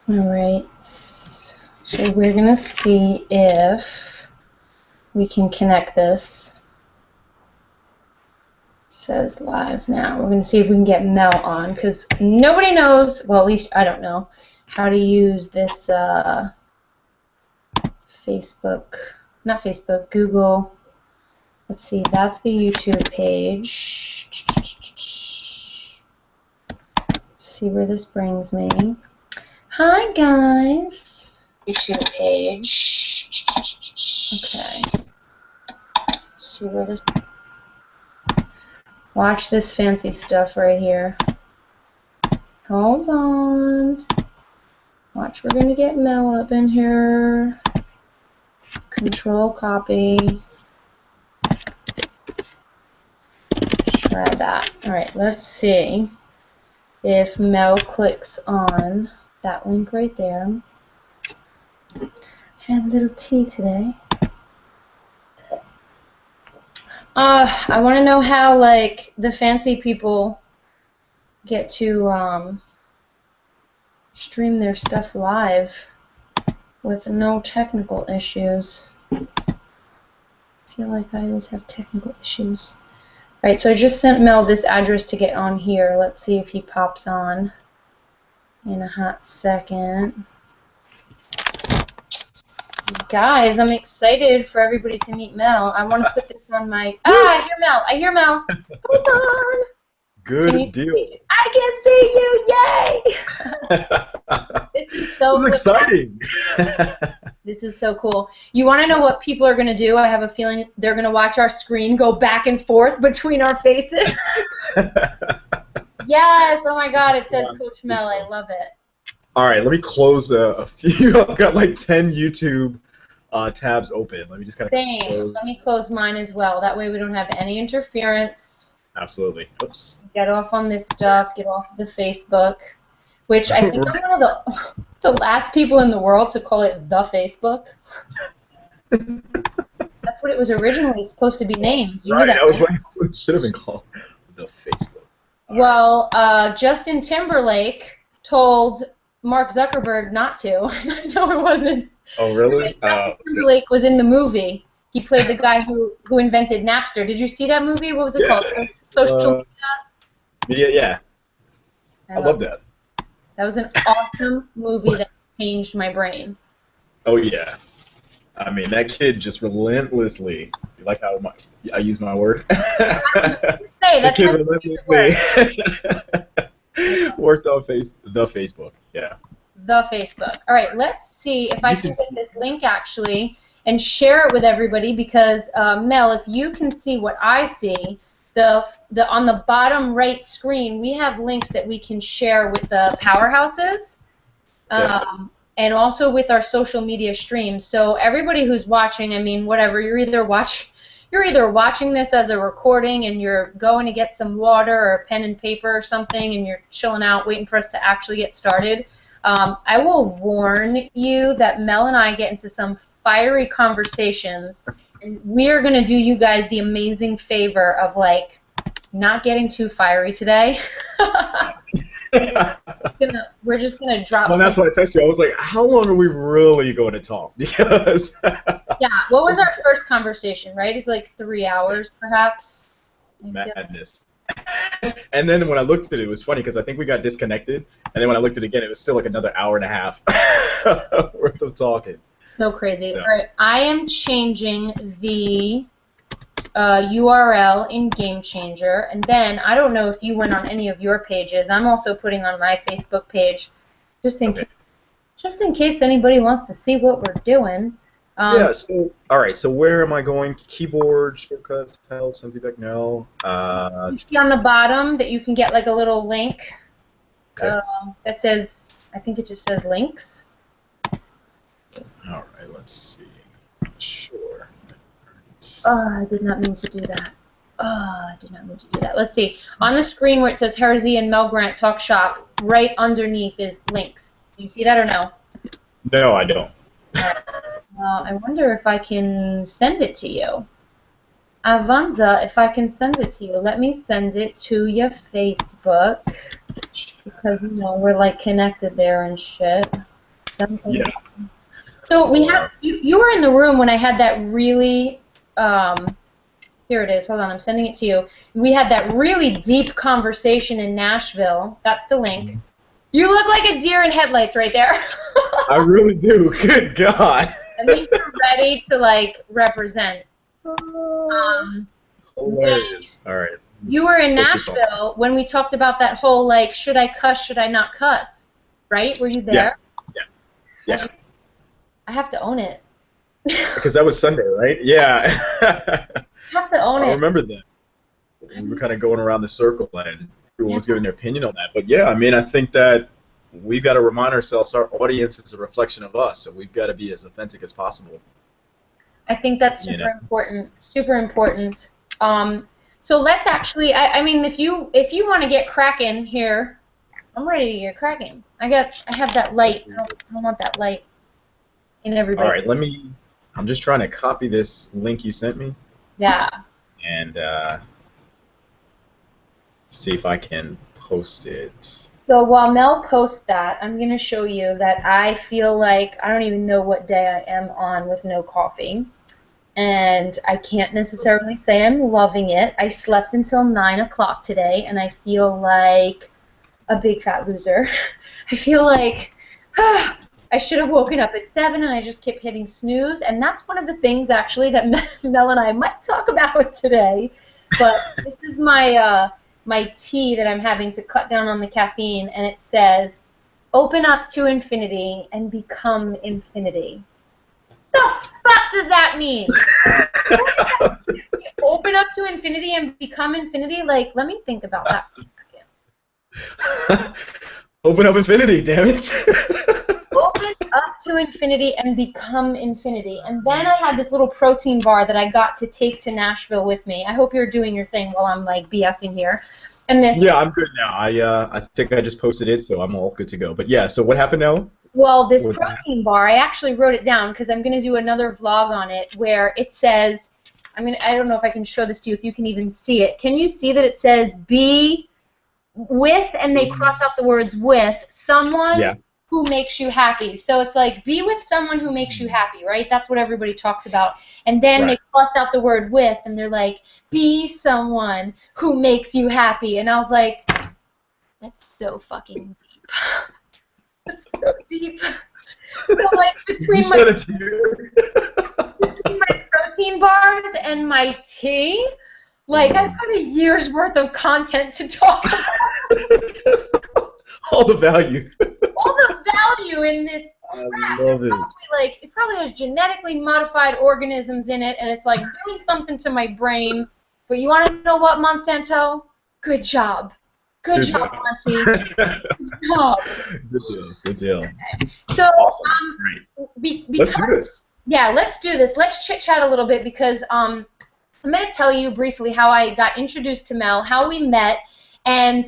Alright, so we're going to see if we can connect this. It says live now. We're going to see if we can get Mel on, because nobody knows, well, at least I don't know, how to use this Google. Let's see, that's the YouTube page. See where this brings me. Hi, guys. YouTube page. Okay. See where this... Watch this fancy stuff right here. Hold on. Watch, we're going to get Mel up in here. Control copy. Try that. Alright, let's see if Mel clicks on that link right there. Had a little tea today. I want to know how, like, the fancy people get to stream their stuff live with no technical issues. I feel like I always have technical issues. Alright, so I just sent Mel this address to get on here. Let's see if he pops on in a hot second. Guys, I'm excited for everybody to meet Mel. I want to put this on my... I hear Mel. I hear Mel. Hold on. Good deal. I can see you. Yay! This is so This is exciting. This is so cool. You want to know what people are going to do? I have a feeling they're going to watch our screen go back and forth between our faces. Yes. Oh, my God. It says Coach Mel. I love it. All right, let me close a few. I've got like 10 YouTube tabs open. Let me just kind of Same. Let me close mine as well. That way we don't have any interference. Absolutely. Oops. Get off on this stuff. Get off the Facebook, which I think I'm one of the last people in the world to call it the Facebook. That's what it was originally supposed to be named. You knew that, I was right? like, it should have been called the Facebook. Well, Justin Timberlake told Mark Zuckerberg not to. No, it wasn't. Oh, really? Justin Timberlake was in the movie. He played the guy who invented Napster. Did you see that movie? What was it called? Social Media, yeah. I love that. That was an awesome movie that changed my brain. Oh, yeah. I mean, that kid just relentlessly, you like how I use my word? I was going to say, that's the kid relentlessly worked on the Facebook, yeah. The Facebook. All right, let's see if I can get this link actually and share it with everybody because, Mel, if you can see what I see, on the bottom right screen, we have links that we can share with the powerhouses and also with our social media streams. So everybody who's watching, I mean, whatever, you're either watching this as a recording and you're going to get some water or a pen and paper or something and you're chilling out waiting for us to actually get started. I will warn you that Mel and I get into some fiery conversations, and we're going to do you guys the amazing favor of, like, not getting too fiery today. We're just going to drop Well, that's why I texted you. I was like, how long are we really going to talk? Because yeah, what was our first conversation, right? It's like 3 hours, perhaps? Madness. And then when I looked at it, it was funny because I think we got disconnected. And then when I looked at it again, it was still like another hour and a half worth of talking. So crazy. So. All right, I am changing the URL in Game Changer. And then, I don't know if you went on any of your pages. I'm also putting on my Facebook page just in case anybody wants to see what we're doing. Yeah, so, all right, so where am I going? Keyboard, shortcuts, help, some feedback, no. You see on the bottom that you can get like a little link that says, I think it just says links. All right, let's see. Sure. Oh, I did not mean to do that. Oh, I did not mean to do that. Let's see. On the screen where it says Hera Zee and Mel Grant Talk Shop, right underneath is links. Do you see that or no? No, I don't. I wonder if I can send it to you. I wonder if I can send it to you. Let me send it to your Facebook because, you know, we're like connected there and shit. Yeah. So we have you were in the room when I had that really here it is. Hold on, I'm sending it to you. We had that really deep conversation in Nashville. That's the link. You look like a deer in headlights right there. I really do. Good God. I think you're ready to like represent. Hilarious. All right. You were in Nashville when we talked about that whole like, should I cuss, should I not cuss? Right? Were you there? Yeah. I have to own it. Because that was Sunday, right? Yeah. You have to own it. I remember that. We were kind of going around the circle and everyone was giving their opinion on that. But yeah, I mean, I think that we've got to remind ourselves our audience is a reflection of us, so we've got to be as authentic as possible. I think that's super important. Super important. So let's actually. I mean, if you want to get cracking here, I'm ready to get cracking. I have that light. I don't want that light in everybody's. All right, I'm just trying to copy this link you sent me. Yeah. And see if I can post it. So while Mel posts that, I'm going to show you that I feel like I don't even know what day I am on with no coffee. And I can't necessarily say I'm loving it. I slept until 9 o'clock today, and I feel like a big fat loser. I feel like I should have woken up at 7, and I just kept hitting snooze. And that's one of the things, actually, that Mel and I might talk about today. But this is my tea that I'm having to cut down on the caffeine, and it says, open up to infinity and become infinity. What the fuck does that mean? Open up to infinity and become infinity? Like, let me think about that for a second. Open up infinity, damn it. Open up to infinity and become infinity. And then I had this little protein bar that I got to take to Nashville with me. I hope you're doing your thing while I'm like BSing here. And this. Yeah, I'm good now. I think I just posted it, so I'm all good to go. But yeah, so what happened now? Well, this protein bar, I actually wrote it down because I'm going to do another vlog on it where it says, I mean, I don't know if I can show this to you, if you can even see it. Can you see that it says be with, and they cross out the words with, someone who makes you happy. So it's like, be with someone who makes you happy, right? That's what everybody talks about. And then they crossed out the word with, and they're like, be someone who makes you happy. And I was like, that's so fucking deep. That's so deep. So like between my protein bars and my tea, like I've got a year's worth of content to talk about. All the value. All the value in this crap. I love it. It probably has genetically modified organisms in it, and it's like doing something to my brain. But you want to know what, Monsanto? Good job. Good job, Monty. Good job. Good deal. Okay. So, awesome. Great. Let's do this. Yeah, let's do this. Let's chit-chat a little bit because I'm going to tell you briefly how I got introduced to Mel, how we met, and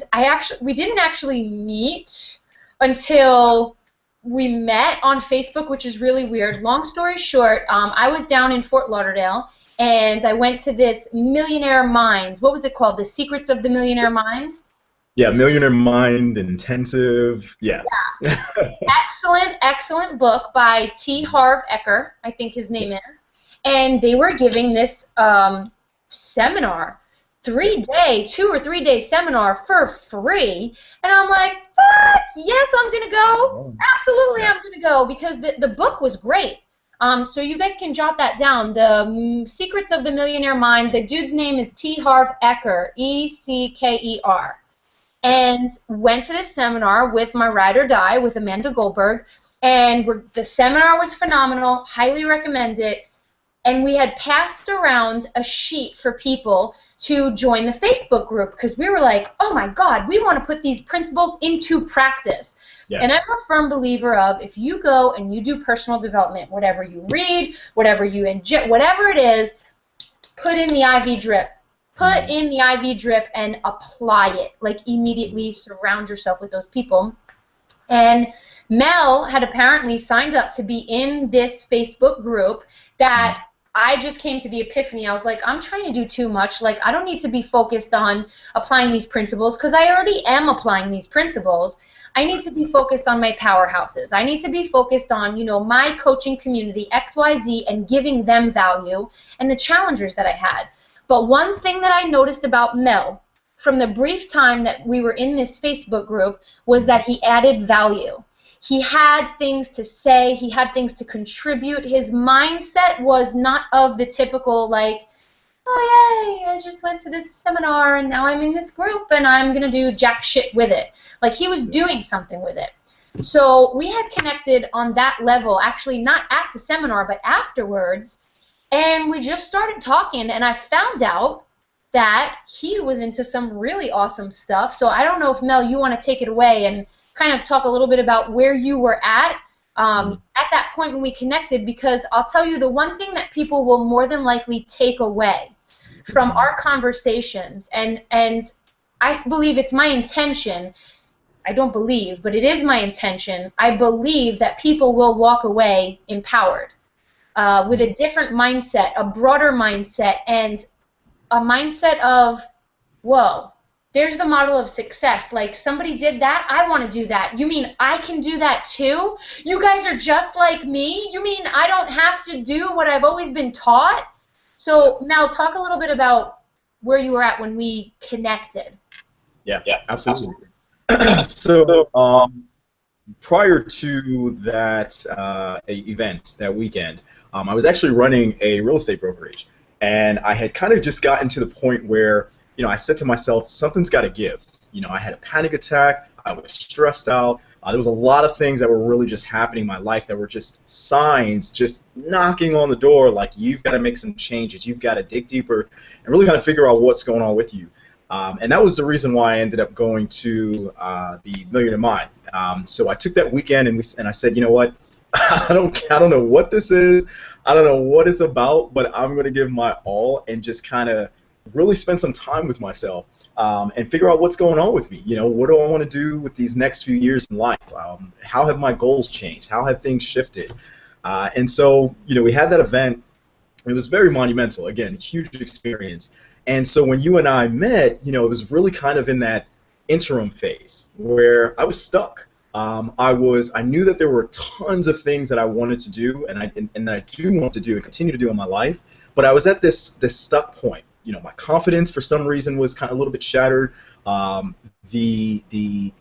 we didn't actually meet until we met on Facebook, which is really weird. Long story short, I was down in Fort Lauderdale, and I went to this Millionaire Minds. What was it called? The Secrets of the Millionaire Minds? Yeah, Millionaire Mind Intensive. Yeah. Excellent book by T. Harv Eker, I think his name is. And they were giving this seminar, 2 or 3 day seminar for free. And I'm like, fuck, yes, I'm going to go. Absolutely, I'm going to go because the book was great. So you guys can jot that down. The Secrets of the Millionaire Mind. The dude's name is T. Harv Eker, E-C-K-E-R. And went to this seminar with my ride or die with Amanda Goldberg, and the seminar was phenomenal. Highly recommend it. And we had passed around a sheet for people to join the Facebook group because we were like, oh my God, we want to put these principles into practice. Yeah. And I'm a firm believer of if you go and you do personal development, whatever you read, whatever you ingest, whatever it is, put in the IV drip. Put in the IV drip and apply it. Like immediately surround yourself with those people. And Mel had apparently signed up to be in this Facebook group that I just came to the epiphany. I was like, I'm trying to do too much. Like, I don't need to be focused on applying these principles because I already am applying these principles. I need to be focused on my powerhouses. I need to be focused on, my coaching community, XYZ, and giving them value and the challengers that I had. But one thing that I noticed about Mel from the brief time that we were in this Facebook group was that he added value. He had things to say. He had things to contribute. His mindset was not of the typical, like, oh, yay, I just went to this seminar and now I'm in this group and I'm going to do jack shit with it. Like, he was doing something with it. So we had connected on that level, actually not at the seminar, but afterwards, and we just started talking, and I found out that he was into some really awesome stuff. So I don't know if, Mel, you want to take it away and kind of talk a little bit about where you were at that point when we connected, because I'll tell you the one thing that people will more than likely take away from our conversations, and I believe it's my intention, I don't believe, but it is my intention, I believe that people will walk away empowered with a different mindset, a broader mindset, and a mindset of, whoa, there's the model of success. Like, somebody did that, I want to do that. You mean I can do that too? You guys are just like me? You mean I don't have to do what I've always been taught? So, Mel, talk a little bit about where you were at when we connected. Yeah, absolutely. So, prior to that event, that weekend, I was actually running a real estate brokerage. And I had kind of just gotten to the point where, I said to myself, something's got to give. I had a panic attack. I was stressed out. There was a lot of things that were really just happening in my life that were just signs, just knocking on the door, like, you've got to make some changes. You've got to dig deeper and really kind of figure out what's going on with you. And that was the reason why I ended up going to the Millionaire Mind. So I took that weekend and I said, you know what? I don't know what this is. I don't know what it's about, but I'm going to give my all and just kind of really spend some time with myself and figure out what's going on with me. What do I want to do with these next few years in life? How have my goals changed? How have things shifted? And so, we had that event. It was very monumental. Again, huge experience. And so when you and I met, it was really kind of in that interim phase where I was stuck. I knew that there were tons of things that I wanted to do, and I do want to do and continue to do in my life, but I was at this stuck point. My confidence for some reason was kind of a little bit shattered. The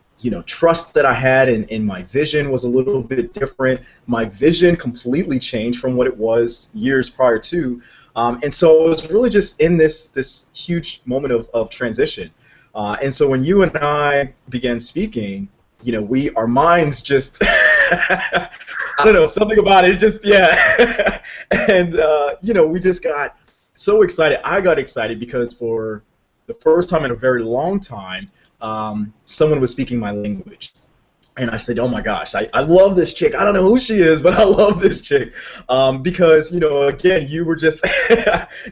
trust that I had in my vision was a little bit different. My vision completely changed from what it was years prior to, and so I was really just in this huge moment of transition. And so when you and I began speaking, our minds just, I don't know, something about it, just, yeah. And, we just got so excited. I got excited because for the first time in a very long time, someone was speaking my language. And I said, oh my gosh, I love this chick. I don't know who she is, but I love this chick. Because, again, you were just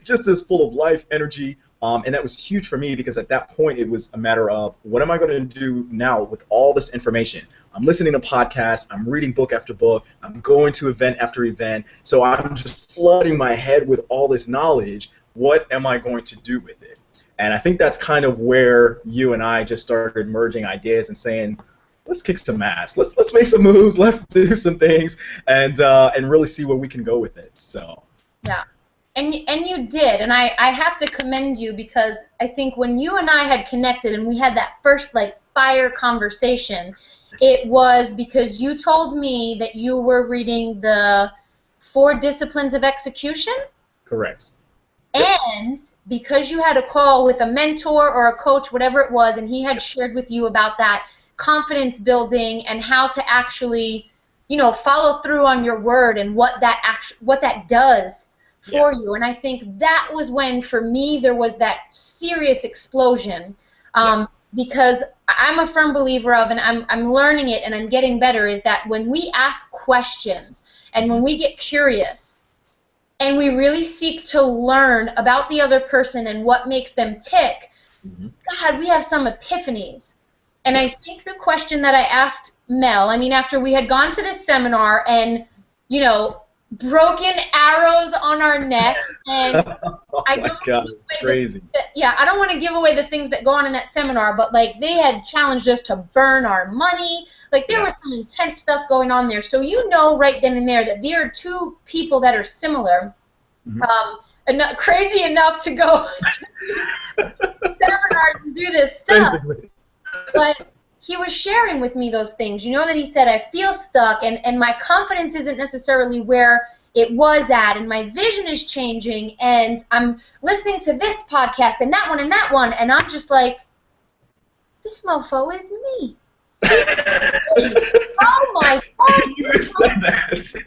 just as full of life, energy. And that was huge for me because at that point it was a matter of, what am I going to do now with all this information? I'm listening to podcasts, I'm reading book after book, I'm going to event after event, so I'm just flooding my head with all this knowledge. What am I going to do with it? And I think that's kind of where you and I just started merging ideas and saying, let's kick some ass, let's make some moves, let's do some things, and really see where we can go with it. So. Yeah. And you did, and I have to commend you, because I think when you and I had connected and we had that first, like, fire conversation, it was because you told me that you were reading the 4 Disciplines of Execution. Correct. And because you had a call with a mentor or a coach, whatever it was, and he had shared with you about that confidence building and how to actually, follow through on your word and what that does for you. And I think that was when, for me, there was that serious explosion, because I'm a firm believer of, and I'm learning it and I'm getting better, is that when we ask questions and when we get curious and we really seek to learn about the other person and what makes them tick, God, we have some epiphanies. And I think the question that I asked Mel, after we had gone to this seminar and, broken arrows on our neck, and Oh I my don't God, give it's away crazy. I don't want to give away the things that go on in that seminar, but like they had challenged us to burn our money. Like there Yeah. was some intense stuff going on there. So you know right then and there that there are two people that are similar, Mhm. crazy enough to go to seminars and do this stuff. Basically. But he was sharing with me those things. You know that he said, I feel stuck, and my confidence isn't necessarily where it was at, and my vision is changing, and I'm listening to this podcast and that one, and I'm just like, this mofo is me. Oh my God. You said that. Yes. He's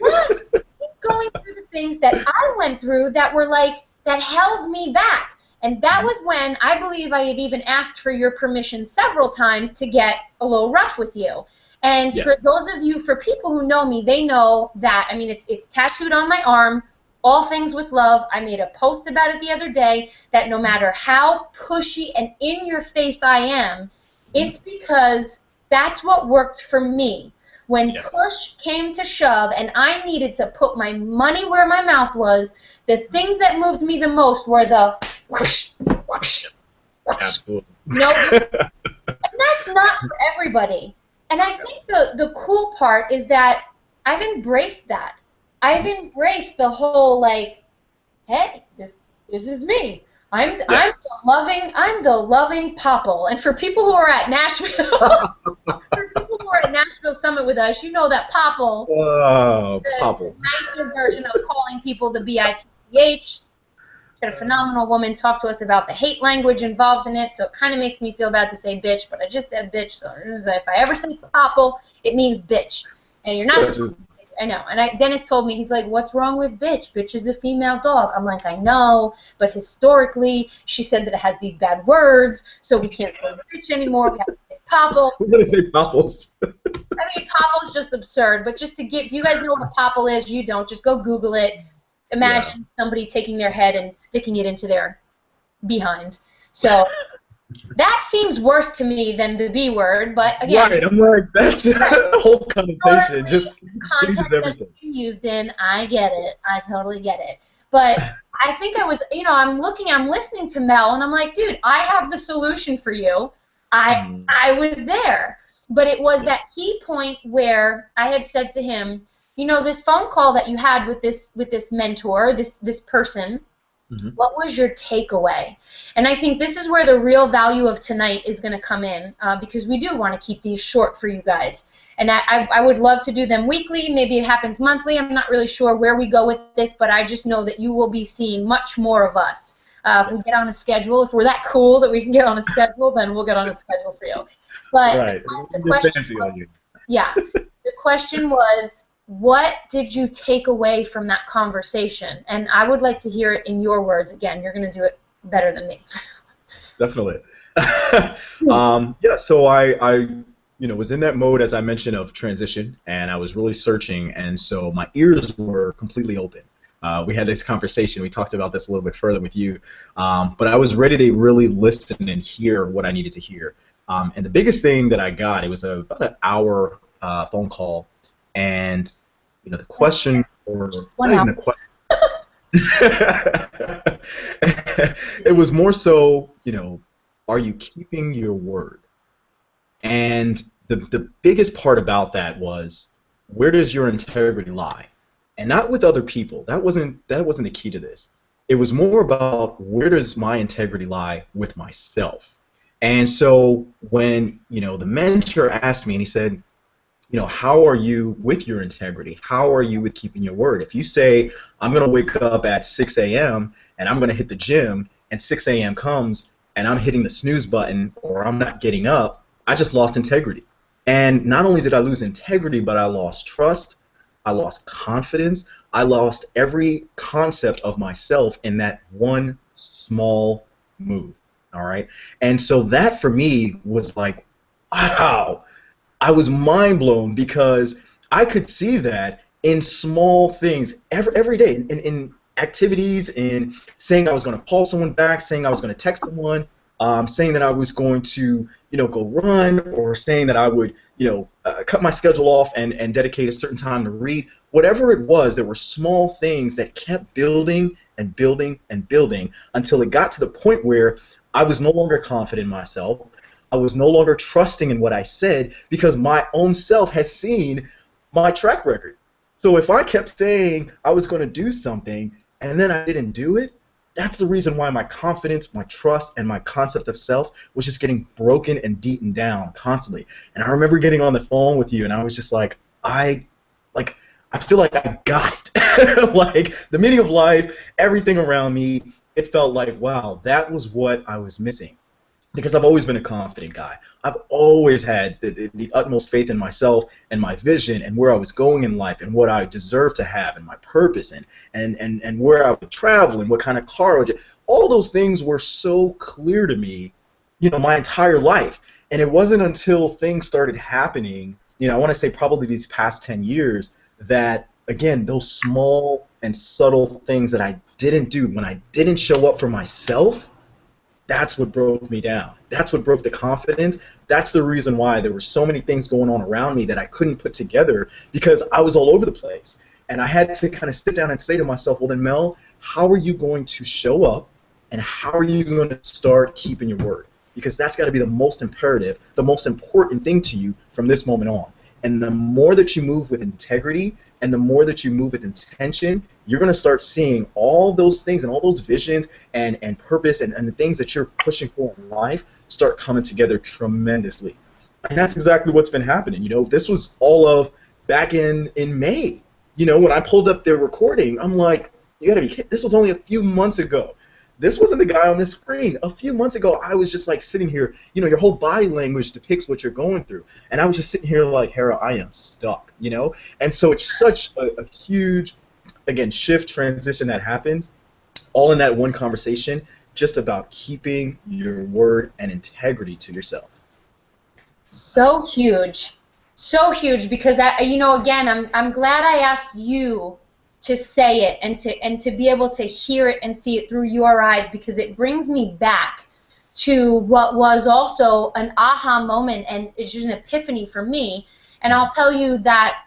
going through the things that I went through that were like, that held me back. And that was when I believe I had even asked for your permission several times to get a little rough with you. And Yeah. for those of you, for people who know me, they know that, I mean, it's tattooed on my arm, all things with love. I made a post about it the other day that no matter how pushy and in your face I am, it's because that's what worked for me. When Yeah. push came to shove and I needed to put my money where my mouth was, the things that moved me the most were the whoosh, whoosh, whoosh. Absolutely. No, and that's not for everybody. And I think the cool part is that I've embraced that. I've embraced the whole like, hey, this is me. I'm the loving Popple. And for people who are at Nashville, for people who are at Nashville Summit with us, you know that Popple, Oh, the Popple. nicer version of calling people the bitch. Had a phenomenal woman talk to us about the hate language involved in it, so it kind of makes me feel bad to say bitch, but I just said bitch, so if I ever say Popple, it means bitch. And you're not. I know. And Dennis told me, he's like, what's wrong with bitch? Bitch is a female dog. I'm like, I know, but historically, she said that it has these bad words, so we can't say bitch anymore. We have to say Popple. We're going to say Popples. I mean, Popple's just absurd, but just to give, if you guys know what a Popple is, you don't, just go Google it. Imagine somebody taking their head and sticking it into their behind. So that seems worse to me than the B word, but again. Right, I'm like, that's a whole connotation. Just context uses everything. that's being used in, I get it. I totally get it. But I think I was, I'm listening to Mel, and I'm like, dude, I have the solution for you. I was there. But it was that key point where I had said to him, this phone call that you had with this mentor, this person, what was your takeaway? And I think this is where the real value of tonight is going to come in, because we do want to keep these short for you guys. And I would love to do them weekly. Maybe it happens monthly. I'm not really sure where we go with this, but I just know that you will be seeing much more of us. If we get on a schedule, if we're that cool that we can get on a schedule, then we'll get on a schedule for you. But the question was, what did you take away from that conversation? And I would like to hear it in your words. Again, you're going to do it better than me. Definitely. So I was in that mode, as I mentioned, of transition, and I was really searching, and so my ears were completely open. We had this conversation. We talked about this a little bit further with you, but I was ready to really listen and hear what I needed to hear. And the biggest thing that I got, it was about an hour phone call, and the question, or not even a question. It was more so, are you keeping your word? And the biggest part about that was, where does your integrity lie? And not with other people. That wasn't the key to this. It was more about, where does my integrity lie with myself? And so when the mentor asked me, and he said, how are you with your integrity? How are you with keeping your word? If you say, I'm going to wake up at 6 a.m. and I'm going to hit the gym, and 6 a.m. comes and I'm hitting the snooze button, or I'm not getting up, I just lost integrity. And not only did I lose integrity, but I lost trust, I lost confidence, I lost every concept of myself in that one small move. All right? And so that for me was like, wow. I was mind blown, because I could see that in small things every day, in activities, in saying I was going to call someone back, saying I was going to text someone. saying that I was going to, go run, or saying that I would, cut my schedule off and dedicate a certain time to read. Whatever it was, there were small things that kept building and building and building until it got to the point where I was no longer confident in myself. I was no longer trusting in what I said because my own self has seen my track record. So if I kept saying I was going to do something and then I didn't do it, that's the reason why my confidence, my trust, and my concept of self was just getting broken and beaten down constantly. And I remember getting on the phone with you, and I was just like, I feel like I got it. Like, the meaning of life, everything around me, it felt like, wow, that was what I was missing. Because I've always been a confident guy. I've always had the utmost faith in myself and my vision and where I was going in life and what I deserve to have and my purpose and where I would travel and what kind of car I would. All those things were so clear to me, my entire life. And it wasn't until things started happening, I want to say probably these past 10 years, that, again, those small and subtle things that I didn't do, when I didn't show up for myself, that's what broke me down. That's what broke the confidence. That's the reason why there were so many things going on around me that I couldn't put together because I was all over the place. And I had to kind of sit down and say to myself, well then, Mel, how are you going to show up and how are you going to start keeping your word? Because that's got to be the most imperative, the most important thing to you from this moment on. And the more that you move with integrity and the more that you move with intention, you're going to start seeing all those things and all those visions and purpose and the things that you're pushing for in life start coming together tremendously. And that's exactly what's been happening. This was all of back in May. When I pulled up their recording, I'm like, you got to be kidding. This was only a few months ago. This wasn't the guy on the screen. A few months ago, I was just like sitting here, your whole body language depicts what you're going through. And I was just sitting here like, Hera, I am stuck, And so it's such a huge, again, shift, transition that happened, all in that one conversation, just about keeping your word and integrity to yourself. So huge. So huge because, again, I'm glad I asked you to say it and to be able to hear it and see it through your eyes because it brings me back to what was also an aha moment and it's just an epiphany for me. And I'll tell you that,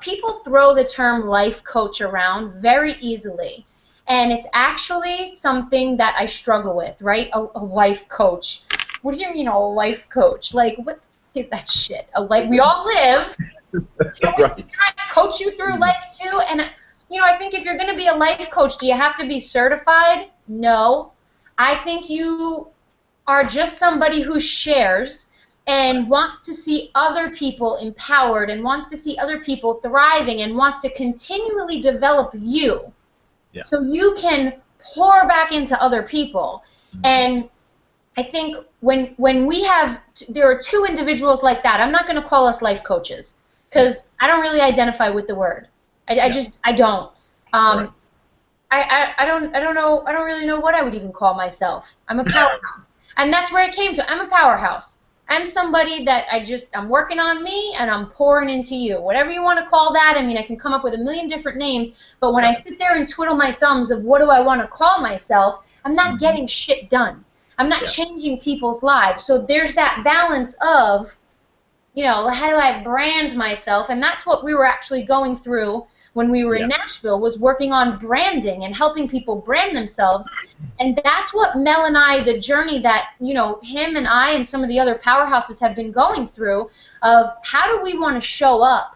people throw the term life coach around very easily. And it's actually something that I struggle with, right? A life coach. What do you mean a life coach? Like, what is that shit? A life, we all live. Can we Right. try to coach you through life too? And I think if you're going to be a life coach, do you have to be certified? No. I think you are just somebody who shares and wants to see other people empowered and wants to see other people thriving and wants to continually develop you so you can pour back into other people. And I think when we have, there are two individuals like that. I'm not going to call us life coaches because I don't really identify with the word. I don't. Right. I don't know. I don't really know what I would even call myself. I'm a powerhouse, and that's where it came to. I'm a powerhouse. I'm somebody that I'm working on me and I'm pouring into you. Whatever you want to call that. I mean, I can come up with a million different names, but when I sit there and twiddle my thumbs of what do I want to call myself, I'm not getting shit done. I'm not changing people's lives. So there's that balance of, how do I brand myself? And that's what we were actually going through when we were in Nashville, was working on branding and helping people brand themselves. And that's what Mel and I, the journey that, him and I and some of the other powerhouses have been going through of how do we want to show up?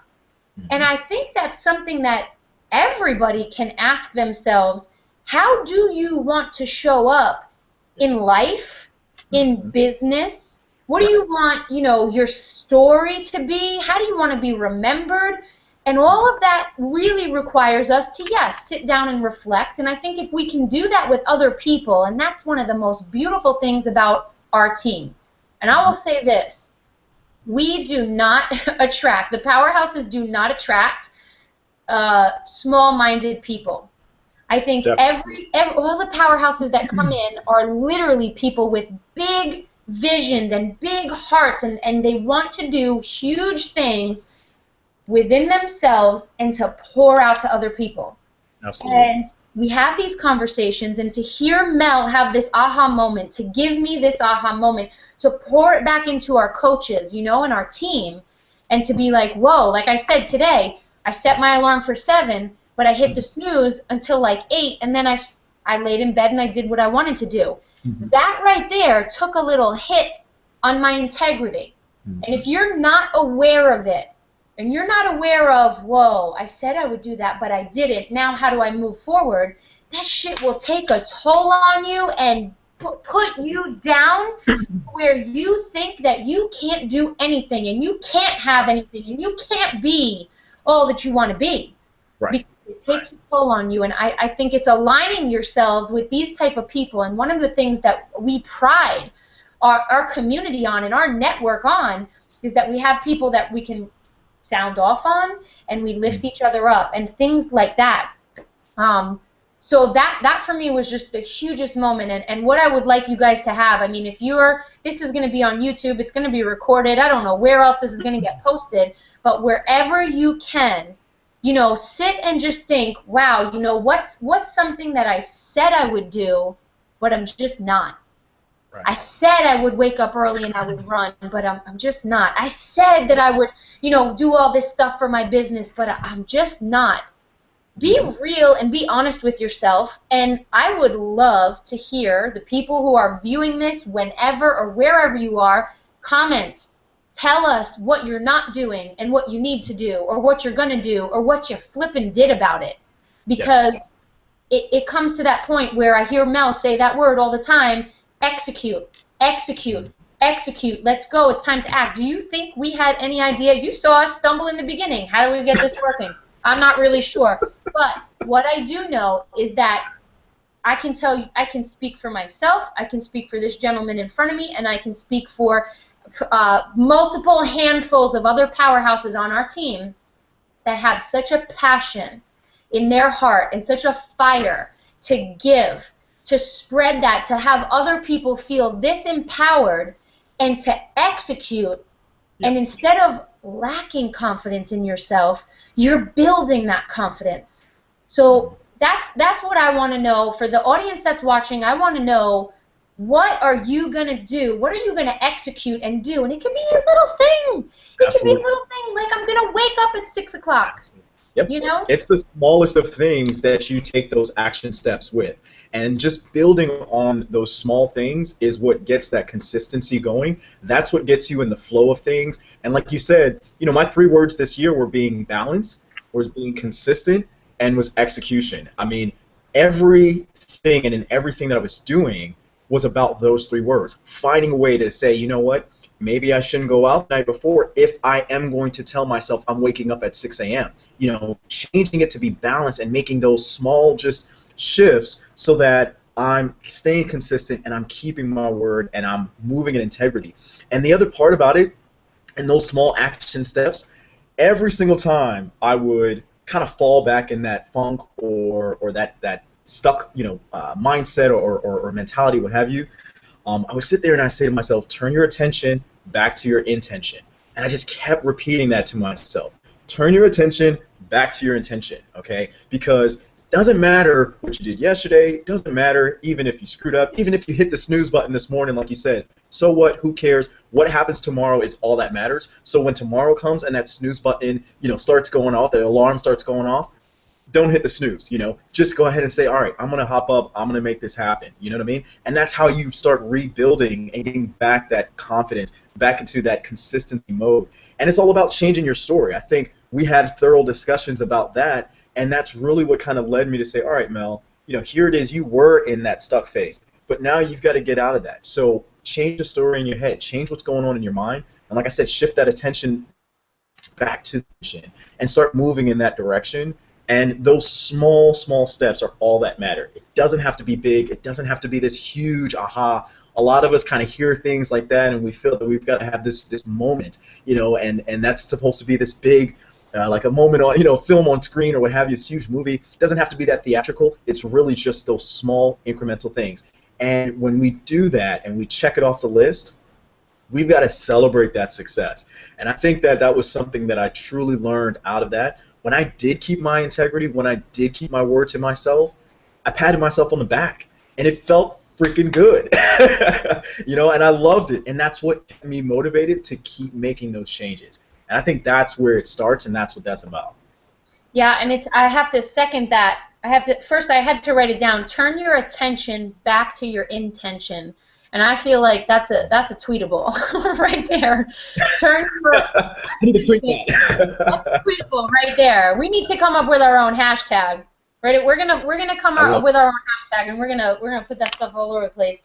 And I think that's something that everybody can ask themselves, how do you want to show up in life, in business? What do you want, your story to be? How do you want to be remembered? And all of that really requires us to, yes, sit down and reflect. And I think if we can do that with other people, and that's one of the most beautiful things about our team. And I will say this, we do not attract, the powerhouses do not attract small-minded people. I think all the powerhouses that come in are literally people with big visions and big hearts, and they want to do huge things within themselves and to pour out to other people. Absolutely. And we have these conversations, and to hear Mel have this aha moment, to give me this aha moment, to pour it back into our coaches, you know, and our team, and to be like, whoa, like I said today, I set my alarm for 7, but I hit the snooze until like 8, and then I laid in bed and I did what I wanted to do. That right there took a little hit on my integrity. And if you're not aware of it, and you're not aware of, whoa, I said I would do that, but I didn't, now how do I move forward, that shit will take a toll on you and put you down where you think that you can't do anything, and you can't have anything, and you can't be all that you want to be. Right. Because it takes a toll on you, and I think it's aligning yourself with these type of people. And one of the things that we pride our community on and our network on is that we have people that we can sound off on, and we lift each other up, and things like that. So that for me was just the hugest moment, and what I would like you guys to have. I mean, if this is going to be on YouTube, it's going to be recorded. I don't know where else this is going to get posted, but wherever you can, you know, sit and just think, wow, you know, what's something that I said I would do, but I'm just not. Right. I said I would wake up early and I would run, but I'm just not. I said that I would, you know, do all this stuff for my business, but I'm just not. Be real and be honest with yourself, and I would love to hear the people who are viewing this whenever or wherever you are, comment. Tell us what you're not doing and what you need to do, or what you're going to do, or what you flippin' did about it. Because it comes to that point where I hear Mel say that word all the time, execute, execute, execute. Let's go. It's time to act. Do you think we had any idea? You saw us stumble in the beginning. How do we get this working? I'm not really sure. But what I do know is that I can tell you, I can speak for myself, I can speak for this gentleman in front of me, and I can speak for multiple handfuls of other powerhouses on our team that have such a passion in their heart and such a fire to give, to spread that, to have other people feel this empowered and to execute. And instead of lacking confidence in yourself, you're building that confidence. So that's what I want to know. For the audience that's watching, I want to know, what are you going to do? What are you going to execute and do? And it can be a little thing. It can be a little thing like, I'm going to wake up at 6 o'clock. Yep. You know? It's the smallest of things that you take those action steps with. And just building on those small things is what gets that consistency going. That's what gets you in the flow of things. And like you said, you know, my 3 words this year were being balanced, was being consistent, and was execution. I mean, everything and in everything that I was doing was about those 3 words. Finding a way to say, you know what? Maybe I shouldn't go out the night before if I am going to tell myself I'm waking up at 6 a.m. You know, changing it to be balanced and making those small just shifts so that I'm staying consistent and I'm keeping my word and I'm moving in integrity. And the other part about it, and those small action steps, every single time I would kind of fall back in that funk or that stuck, you know, mindset or mentality, what have you, I would sit there and I say to myself, turn your attention back to your intention. And I just kept repeating that to myself. Turn your attention back to your intention, okay? Because it doesn't matter what you did yesterday. It doesn't matter even if you screwed up, even if you hit the snooze button this morning, like you said. So what? Who cares? What happens tomorrow is all that matters. So when tomorrow comes and that snooze button, you know, starts going off, the alarm starts going off, don't hit the snooze, you know. Just go ahead and say, all right, I'm going to hop up. I'm going to make this happen. You know what I mean? And that's how you start rebuilding and getting back that confidence, back into that consistency mode. And it's all about changing your story. I think we had thorough discussions about that, and that's really what kind of led me to say, all right, Mel, you know, here it is. You were in that stuck phase, but now you've got to get out of that. So change the story in your head. Change what's going on in your mind. And like I said, shift that attention back to the mission and start moving in that direction. And those small steps are all that matter. It doesn't have to be big. It doesn't have to be this huge aha. A lot of us kind of hear things like that, and we feel that we've got to have this moment, you know, and that's supposed to be this big, like a moment on, you know, film on screen or what have you, this huge movie. It doesn't have to be that theatrical. It's really just those small incremental things. And when we do that and we check it off the list, we've got to celebrate that success. And I think that was something that I truly learned out of that. When I did keep my integrity, when I did keep my word to myself, I patted myself on the back, and it felt freaking good. And I loved it, and that's what kept me motivated to keep making those changes. And I think that's where it starts, and that's what that's about. Yeah, and I have to second that. First I had to write it down. Turn your attention back to your intention. And I feel like that's a tweetable right there. Turn your I need to tweet that. That's tweetable right there. We need to come up with our own hashtag. Right? We're gonna come up with our own hashtag, and we're gonna put that stuff all over the place.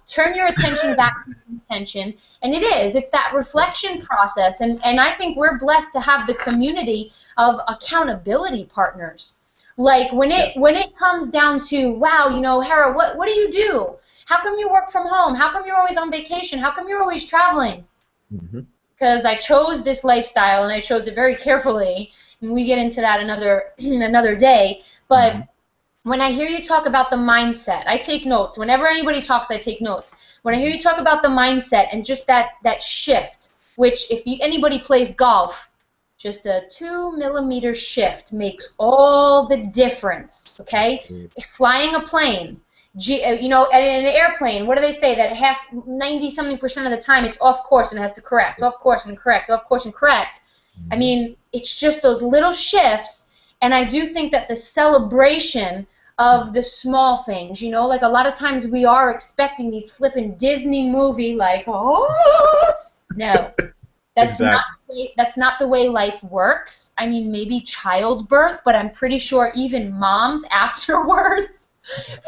Turn your attention back to your intention, and it's that reflection process, and I think we're blessed to have the community of accountability partners. Like when it comes down to, wow, Hera, what do you do? How come you work from home? How come you're always on vacation? How come you're always traveling? Because I chose this lifestyle, and I chose it very carefully, and we get into that another day. But when I hear you talk about the mindset, I take notes. Whenever anybody talks, I take notes. When I hear you talk about the mindset and just that shift, which if anybody plays golf, just a 2-millimeter shift makes all the difference, okay? Flying a plane, in an airplane, what do they say? That 90-something% of the time it's off course and it has to correct, off course and correct, off course and correct. I mean, it's just those little shifts. And I do think that the celebration of the small things, like a lot of times we are expecting these flippin' Disney movie, like, oh, no. That's not the way life works. I mean, maybe childbirth, but I'm pretty sure even moms afterwards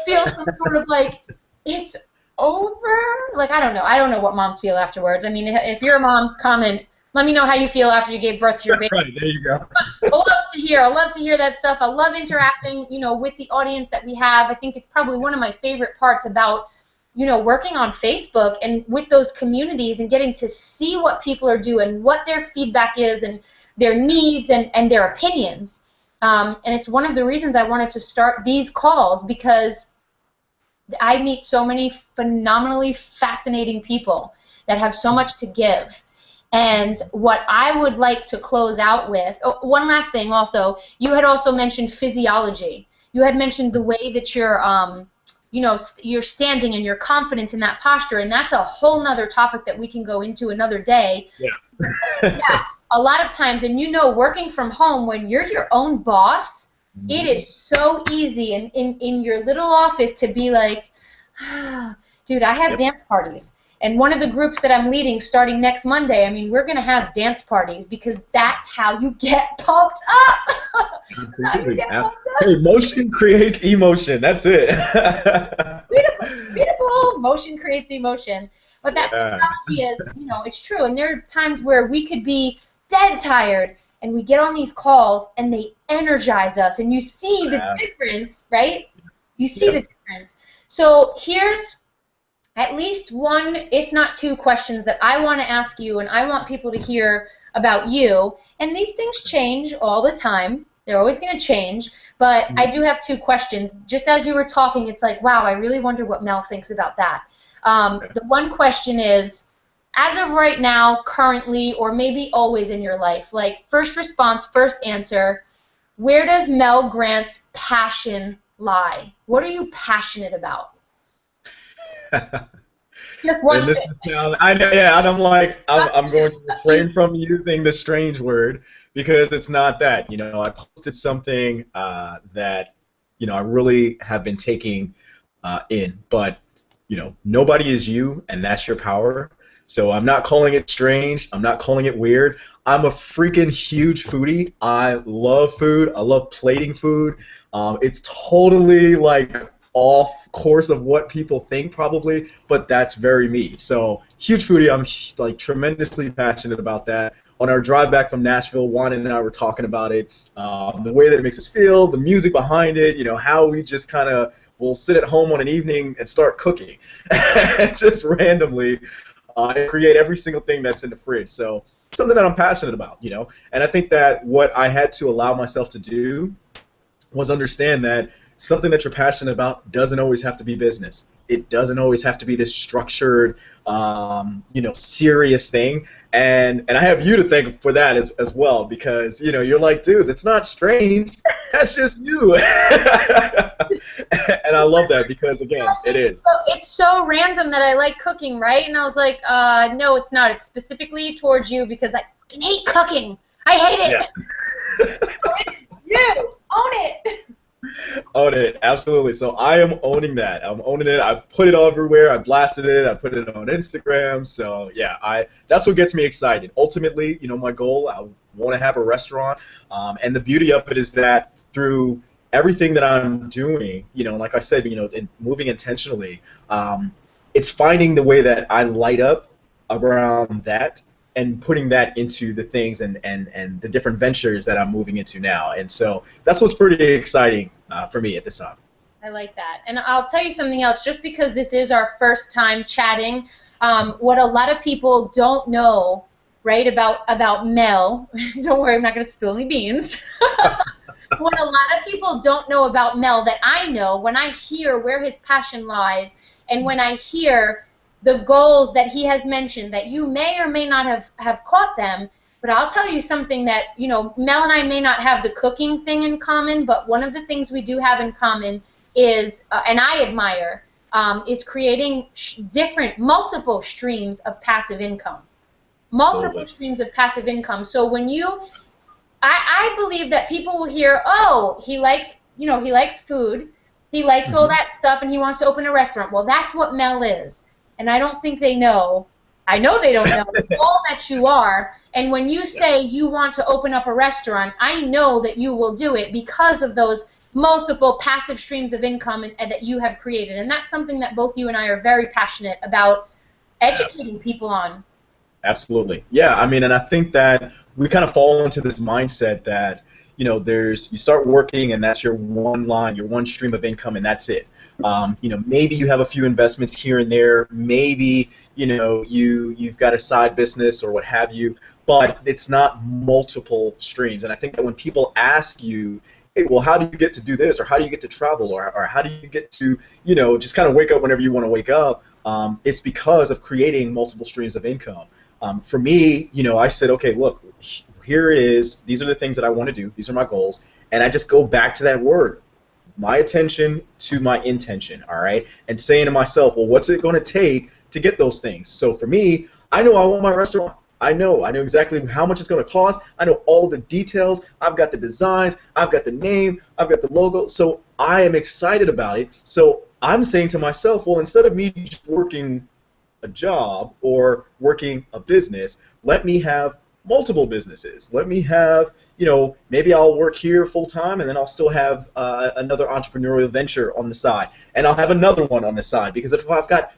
feel some sort of like, it's over? Like, I don't know. I don't know what moms feel afterwards. I mean, if you're a mom, comment. Let me know how you feel after you gave birth to your baby. Right, there you go. I love to hear that stuff. I love interacting, with the audience that we have. I think it's probably one of my favorite parts about, working on Facebook and with those communities and getting to see what people are doing, what their feedback is and their needs and their opinions. And it's one of the reasons I wanted to start these calls, because I meet so many phenomenally fascinating people that have so much to give. And what I would like to close out with, one last thing also, you had also mentioned physiology. You had mentioned the way that you're standing and your confidence in that posture, and that's a whole nother topic that we can go into another day. Yeah. Yeah, a lot of times, and working from home, when you're your own boss, it is so easy in your little office to be like, dude, I have dance parties. And one of the groups that I'm leading starting next Monday, I mean, we're going to have dance parties because that's how you get pumped up. Absolutely. Hey, motion creates emotion. That's it. Beautiful. Motion creates emotion. But that psychology is, it's true. And there are times where we could be dead tired and we get on these calls and they energize us. And you see the difference, right? You see the difference. So here's at least one, if not two, questions that I want to ask you, and I want people to hear about you. And these things change all the time. They're always going to change. But I do have two questions. Just as you were talking, it's like, wow, I really wonder what Mel thinks about that. The one question is, as of right now, currently, or maybe always in your life, like first response, first answer, where does Mel Grant's passion lie? What are you passionate about? Just one thing. I know, and I'm like, I'm going to refrain from using the strange word because it's not that. I posted something that, I really have been taking in, but, nobody is you, and that's your power. So I'm not calling it strange. I'm not calling it weird. I'm a freaking huge foodie. I love food. I love plating food. It's totally like off course of what people think probably, but that's very me. So huge foodie. I'm like tremendously passionate about that. On our drive back from Nashville, Juan and I were talking about it, the way that it makes us feel, the music behind it, how we just kind of will sit at home on an evening and start cooking just randomly and create every single thing that's in the fridge. So something that I'm passionate about, and I think that what I had to allow myself to do was understand that something that you're passionate about doesn't always have to be business. It doesn't always have to be this structured, serious thing. And I have you to thank for that as well, because, you're like, dude, it's not strange. That's just you. And I love that because, again, it is. It's so random that I like cooking, right? And I was like, no, it's not. It's specifically towards you because I fucking hate cooking. I hate it. Yeah. You own it. Own it, absolutely. So I am owning that. I'm owning it. I put it everywhere. I blasted it. I put it on Instagram. So yeah, that's what gets me excited. Ultimately, my goal, I want to have a restaurant. And the beauty of it is that through everything that I'm doing, like I said, moving intentionally, it's finding the way that I light up around that and putting that into the things and the different ventures that I'm moving into now. And so that's what's pretty exciting for me at this time. I like that. And I'll tell you something else, just because this is our first time chatting, what a lot of people don't know, right, about Mel, don't worry, I'm not going to spill any beans. What a lot of people don't know about Mel that I know, when I hear where his passion lies and when I hear the goals that he has mentioned, that you may or may not have caught them, but I'll tell you something that, Mel and I may not have the cooking thing in common, but one of the things we do have in common is, and I admire, is creating multiple streams of passive income. Multiple streams of passive income. So when I believe that people will hear, oh, he likes food, he likes all that stuff, and he wants to open a restaurant. Well, that's what Mel is. And I don't think they know. I know they don't know all that you are. And when you say you want to open up a restaurant, I know that you will do it because of those multiple passive streams of income and that you have created. And that's something that both you and I are very passionate about educating people on. Absolutely. Yeah, and I think that we kind of fall into this mindset that, you start working and that's your one line, your one stream of income, and that's it. Maybe you have a few investments here and there. Maybe, you've got a side business or what have you, but it's not multiple streams. And I think that when people ask you, hey, well, how do you get to do this, or how do you get to travel, or how do you get to, just kind of wake up whenever you want to wake up, it's because of creating multiple streams of income. For me, I said, okay, look, here it is. These are the things that I want to do. These are my goals. And I just go back to that word, my attention to my intention, all right? And saying to myself, well, what's it going to take to get those things? So for me, I know I want my restaurant. I know exactly how much it's going to cost. I know all of the details. I've got the designs. I've got the name. I've got the logo. So I am excited about it. So I'm saying to myself, well, instead of me just working a job or working a business, let me have multiple businesses. Let me have, maybe I'll work here full time and then I'll still have another entrepreneurial venture on the side. And I'll have another one on the side, because if I've got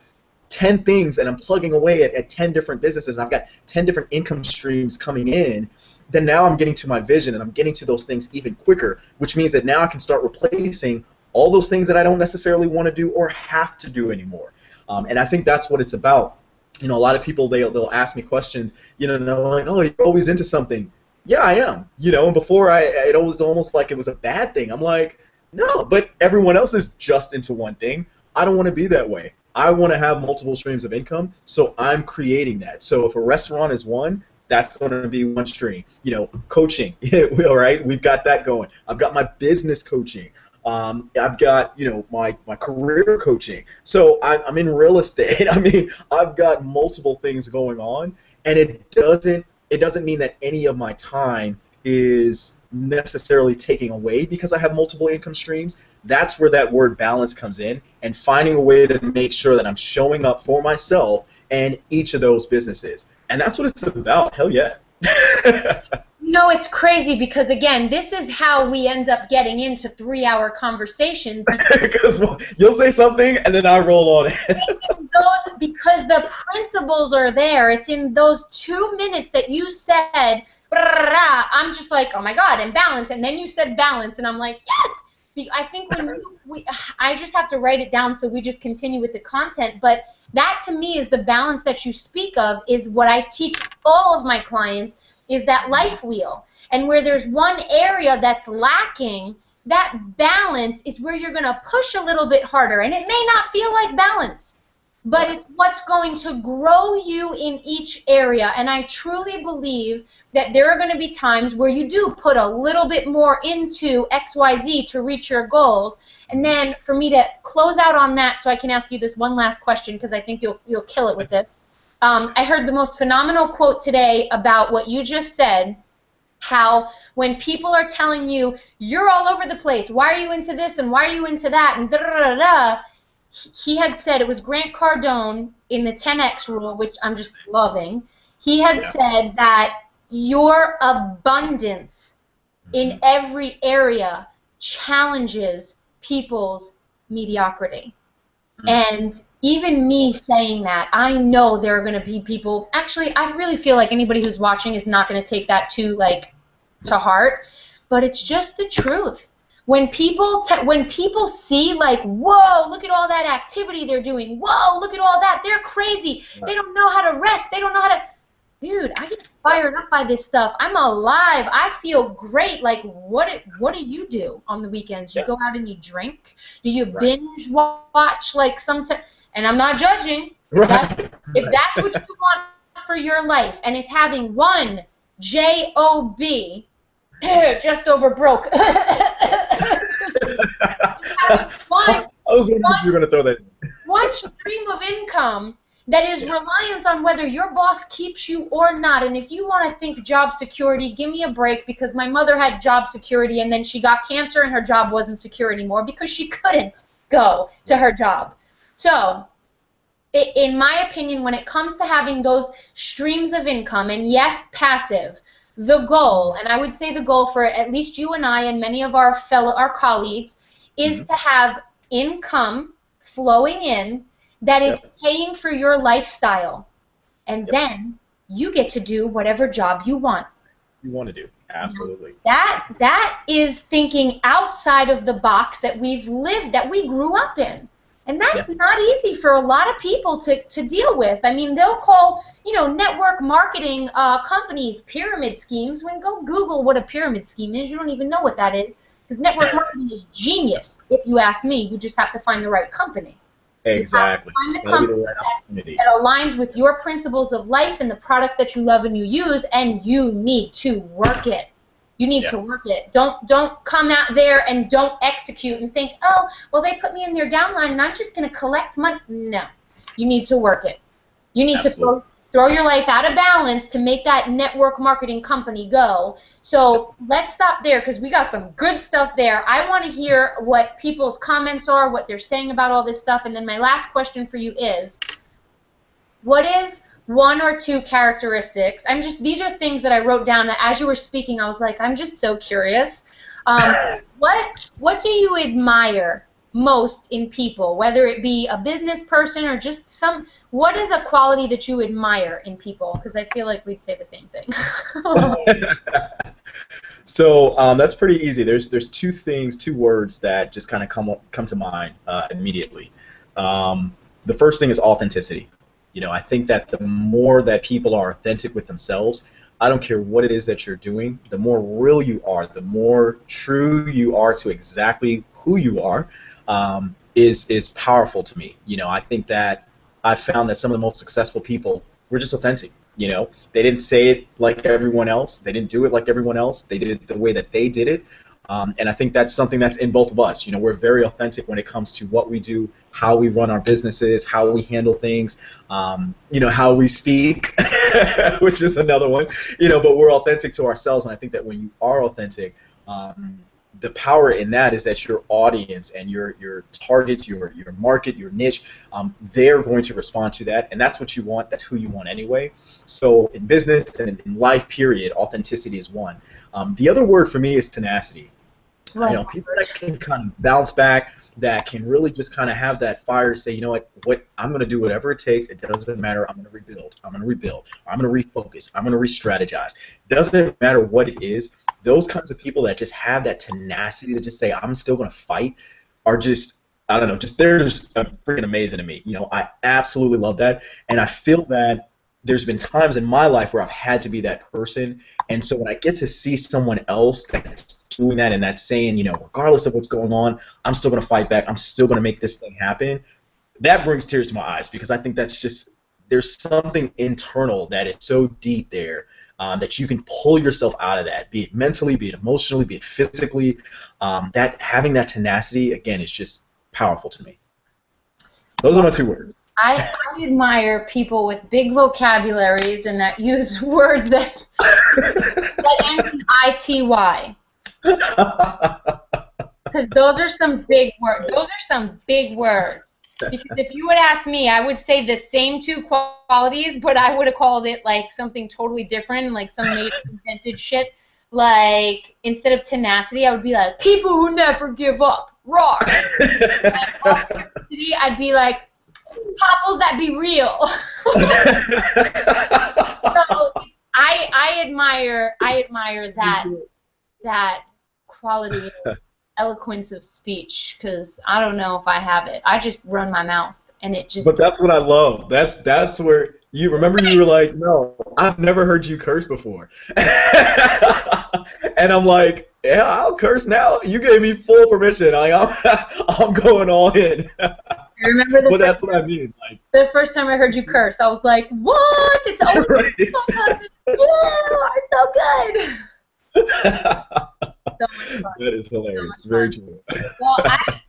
10 things and I'm plugging away at 10 different businesses, and I've got 10 different income streams coming in, then now I'm getting to my vision and I'm getting to those things even quicker, which means that now I can start replacing all those things that I don't necessarily want to do or have to do anymore. And I think that's what it's about. A lot of people, they'll ask me questions, and they're like, oh, you're always into something. Yeah, I am. And before it was almost like it was a bad thing. I'm like, no, but everyone else is just into one thing. I don't want to be that way. I want to have multiple streams of income, so I'm creating that. So if a restaurant is one, that's going to be one stream. Coaching, all right, we've got that going. I've got my business coaching. I've got, my career coaching. So I'm in real estate. I've got multiple things going on, and it doesn't mean that any of my time is necessarily taking away because I have multiple income streams. That's where that word balance comes in, and finding a way to make sure that I'm showing up for myself and each of those businesses. And that's what it's about. Hell yeah. It's crazy because, again, this is how we end up getting into 3-hour conversations. Because you'll say something and then I roll on it. Because the principles are there. It's in those 2 minutes that you said, I'm just like, oh my God, and balance. And then you said balance, and I'm like, yes. I think I just have to write it down so we just continue with the content. But that, to me, is the balance that you speak of, is what I teach all of my clients, is that life wheel. And where there's one area that's lacking, that balance is where you're going to push a little bit harder. And it may not feel like balance. but it's what's going to grow you in each area. And I truly believe that there are going to be times where you do put a little bit more into XYZ to reach your goals. And then for me to close out on that, so I can ask you this one last question, because I think you'll kill it with this. I heard the most phenomenal quote today about what you just said, how when people are telling you, you're all over the place, why are you into this and why are you into that, and da-da-da-da, he had said, it was Grant Cardone in the 10X rule, which I'm just loving. He had said that your abundance in every area challenges people's mediocrity. And even me saying that, I know there are going to be people, actually, I really feel like anybody who's watching is not going to take that to heart, but it's just the truth. When people see, like, whoa, look at all that activity they're doing. Whoa, look at all that. They're crazy. They don't know how to rest. They don't know how to. Dude, I get fired up by this stuff. I'm alive. I feel great. Like, what do you do on the weekends? You go out and you drink? Do you binge watch, like, sometimes? And I'm not judging. If that's what you want for your life, and if having one job just over broke. I was wondering if you were going to throw that in. One stream of income that is reliant on whether your boss keeps you or not. And if you want to think job security, give me a break, because my mother had job security and then she got cancer and her job wasn't secure anymore because she couldn't go to her job. So, in my opinion, when it comes to having those streams of income, and yes, passive, the goal, and I would say the goal for at least you and I and many of our colleagues, is to have income flowing in that is paying for your lifestyle. And then you get to do whatever job you want. You want to do. Absolutely. That is thinking outside of the box that we've lived, that we grew up in. And that's not easy for a lot of people to deal with. I mean, they'll call, network marketing companies pyramid schemes. When go Google what a pyramid scheme is, you don't even know what that is, because network marketing is genius, if you ask me. You just have to find the right company. Exactly. You have to find the company that aligns with your principles of life and the products that you love and you use, and you need to work it. You need to work it. Don't come out there and don't execute and think, oh, well, they put me in their downline and I'm just going to collect money. No. You need to work it. You need to throw your life out of balance to make that network marketing company go. So let's stop there, because we got some good stuff there. I want to hear what people's comments are, what they're saying about all this stuff. And then my last question for you is, what is one or two characteristics? These are things that I wrote down that as you were speaking, I was like, I'm just so curious. What do you admire most in people, whether it be a business person or just what is a quality that you admire in people? Because I feel like we'd say the same thing. So that's pretty easy. There's two words that just kind of come to mind immediately. The first thing is authenticity. I think that the more that people are authentic with themselves, I don't care what it is that you're doing, the more real you are, the more true you are to exactly who you are, is powerful to me. I think that I've found that some of the most successful people were just authentic. They didn't say it like everyone else. They didn't do it like everyone else. They did it the way that they did it. And I think that's something that's in both of us. We're very authentic when it comes to what we do, how we run our businesses, how we handle things, how we speak, which is another one. But we're authentic to ourselves, and I think that when you are authentic, the power in that is that your audience and your targets, your market, your niche, they're going to respond to that, and that's what you want. That's who you want anyway. So in business and in life, period, authenticity is one. The other word for me is tenacity. Right. People that can kind of bounce back, that can really just kind of have that fire to say, what I'm going to do whatever it takes. It doesn't matter. I'm going to rebuild. I'm going to rebuild. I'm going to refocus. I'm going to re-strategize. Doesn't matter what it is. Those kinds of people that just have that tenacity to just say, I'm still going to fight, are just, I don't know, they're just freaking amazing to me. I absolutely love that, and I feel that there's been times in my life where I've had to be that person, and so when I get to see someone else that's doing that and that's saying, regardless of what's going on, I'm still going to fight back, I'm still going to make this thing happen, that brings tears to my eyes, because I think that's just, there's something internal that is so deep there, that you can pull yourself out of that, be it mentally, be it emotionally, be it physically. That having that tenacity, again, is just powerful to me. Those are my 2 words. I admire people with big vocabularies and that use words that end in ITY. Because those are some big words. Those are some big words. Because if you would ask me, I would say the same 2 qualities, but I would have called it like something totally different, like some native invented shit. Like, instead of tenacity, I would be like, people who never give up, rock. Like, authenticity, I'd be like, popples that be real. So I admire that quality of eloquence of speech, because I don't know if I have it. I just run my mouth, and it just. But that's what I love. That's where you remember you were like, no, I've never heard you curse before, and I'm like, yeah, I'll curse now. You gave me full permission. Like, I'm going all in. I remember but that's what I mean. Like, the first time I heard you curse, I was like, what? It's always right. You are so good. So much fun. That is hilarious. So very true. Well,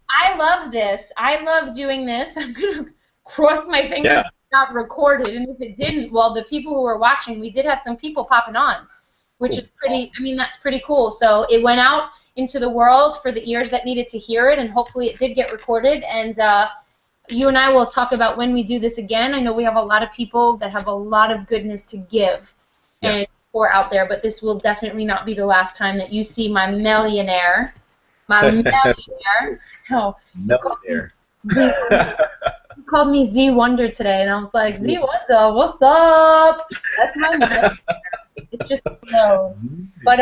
I love this. I love doing this. I'm going to cross my fingers it's not recorded. And if it didn't, well, the people who were watching, we did have some people popping on, which is pretty, I mean, that's pretty cool. So it went out into the world for the ears that needed to hear it, and hopefully it did get recorded. And you and I will talk about when we do this again. I know we have a lot of people that have a lot of goodness to give and pour out there, but this will definitely not be the last time that you see my millionaire. My millionaire. No. Millionaire. He called me Z Wonder today, and I was like, Z Wonder, what's up? That's my millionaire. It just flows. But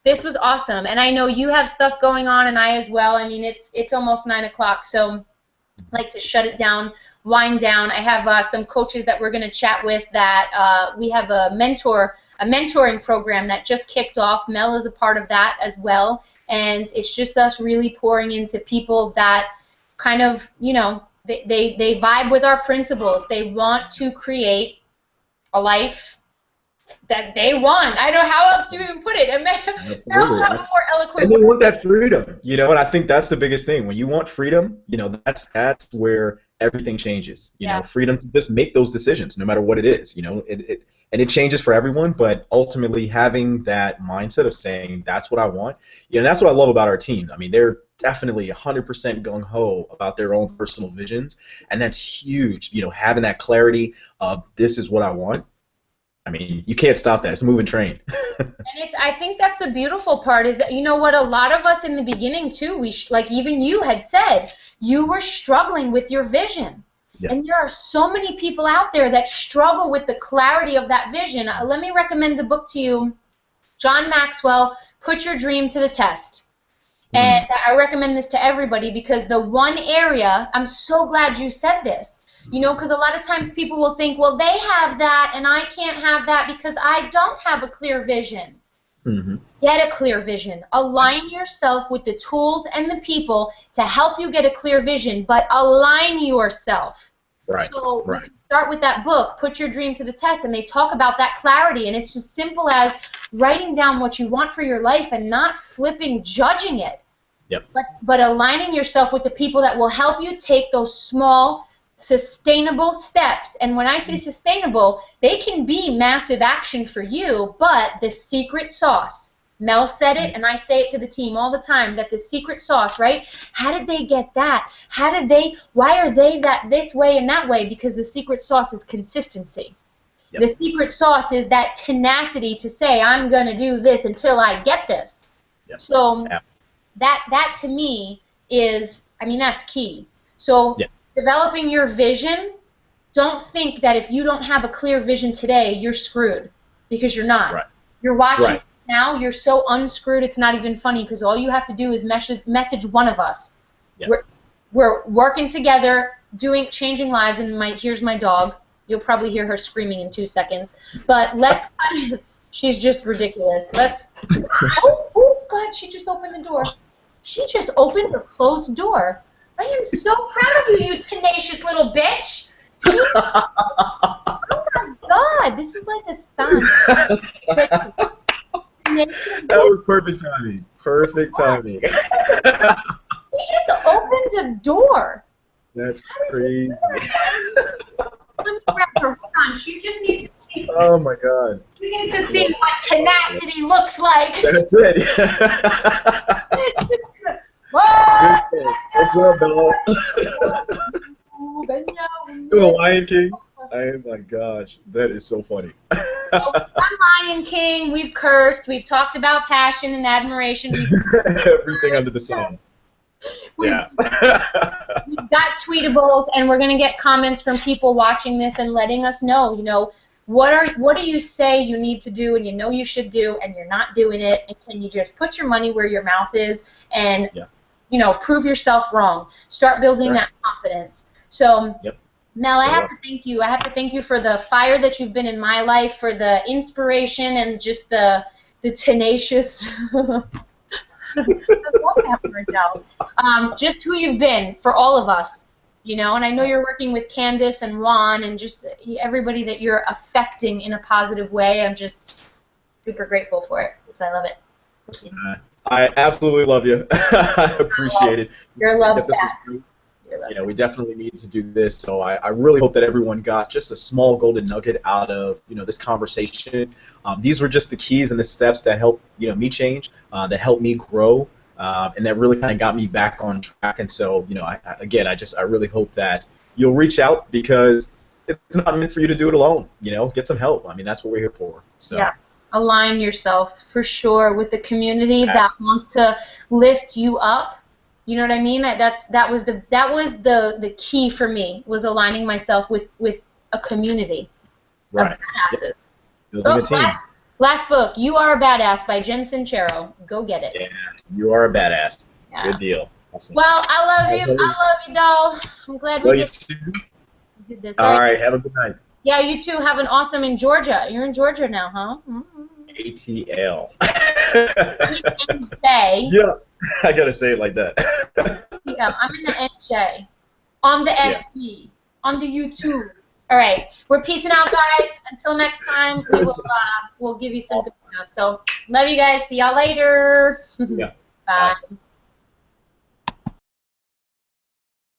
this was awesome, and I know you have stuff going on, and I as well. I mean, it's almost 9 o'clock, so I'd like to shut it down, wind down. I have some coaches that we're going to chat with that we have a mentoring program that just kicked off. Mel is a part of that as well, and it's just us really pouring into people that kind of, you know, they vibe with our principles. They want to create a life that they want. I don't know how else to even put it. They're a lot more eloquent. And they want that freedom, you know, and I think that's the biggest thing. When you want freedom, you know, that's where everything changes. You know, freedom to just make those decisions, no matter what it is. You know, and it changes for everyone, but ultimately having that mindset of saying that's what I want. You know, that's what I love about our team. I mean, they're definitely 100% gung-ho about their own personal visions, and that's huge. You know, having that clarity of this is what I want. I mean, you can't stop that. It's a moving train. And I think that's the beautiful part is that, you know what, a lot of us in the beginning, too, like even you had said, you were struggling with your vision. Yeah. And there are so many people out there that struggle with the clarity of that vision. Let me recommend a book to you, John Maxwell, Put Your Dream to the Test. And I recommend this to everybody because the one area, I'm so glad you said this, you know, because a lot of times people will think, well, they have that and I can't have that because I don't have a clear vision. Get a clear vision. Align yourself with the tools and the people to help you get a clear vision, but align yourself. So start with that book, Put Your Dream to the Test, and they talk about that clarity, and it's as simple as writing down what you want for your life and not flipping, judging it. But aligning yourself with the people that will help you take those small, sustainable steps. And when I say sustainable, they can be massive action for you, but the secret sauce, Mel said it, and I say it to the team all the time, that the secret sauce, right? How did they get that? Why are they that this way and that way? Because the secret sauce is consistency. The secret sauce is that tenacity to say, I'm going to do this until I get this. So that to me is, I mean, that's key. So developing your vision, don't think that if you don't have a clear vision today, you're screwed, because you're not. You're watching now, you're so unscrewed, it's not even funny, because all you have to do is message one of us. We're working together, changing lives, and here's my dog. You'll probably hear her screaming in 2 seconds. But she's just ridiculous. Oh, God, she just opened the door. She just opened the closed door. I am so proud of you, you tenacious little bitch. Oh my God, this is like a sign. That was perfect timing. Perfect timing. He just opened a door. That's crazy. Let me grab her. Hold on. She just needs to see. Oh my God. You need to see what tenacity looks like. That's it. Whoa! What's up, dog? You're the Lion King? Oh my gosh, that is so funny. So, I'm Lion King. We've cursed. We've talked about passion and admiration. Everything under the sun. Yeah. We've got tweetables, and we're gonna get comments from people watching this and letting us know, you know, what do you say you need to do and you know you should do and you're not doing it, and can you just put your money where your mouth is and you know, prove yourself wrong. Start building that confidence. So. Mel, I have to thank you. I have to thank you for the fire that you've been in my life, for the inspiration and just the tenacious. Just who you've been for all of us, you know. And I know you're working with Candace and Juan and just everybody that you're affecting in a positive way. I'm just super grateful for it. So I love it. I absolutely love you. I appreciate it. Your love back. You know, we definitely need to do this, so I really hope that everyone got just a small golden nugget out of, you know, this conversation. These were just the keys and the steps that helped, you know, me change, that helped me grow, and that really kind of got me back on track. And so, you know, I really hope that you'll reach out, because it's not meant for you to do it alone. You know, get some help. I mean, that's what we're here for. So. Yeah. Align yourself for sure with the community that wants to lift you up. You know what I mean? That was the key for me, was aligning myself with a community of badasses. Building a team. Last book, You Are a Badass by Jen Sincero. Go get it. Yeah, you are a badass. Yeah. Good deal. Awesome. Well, I love you. I love you, doll. I'm glad we did this. All right, have a good night. Yeah, you too. Have an awesome in Georgia. You're in Georgia now, huh? ATL. Yeah. I gotta say it like that. Yeah, I'm in the NJ, on the FB, on the YouTube. All right, we're peacing out, guys. Until next time, we'll give you some good stuff. So love you guys. See y'all later. Bye.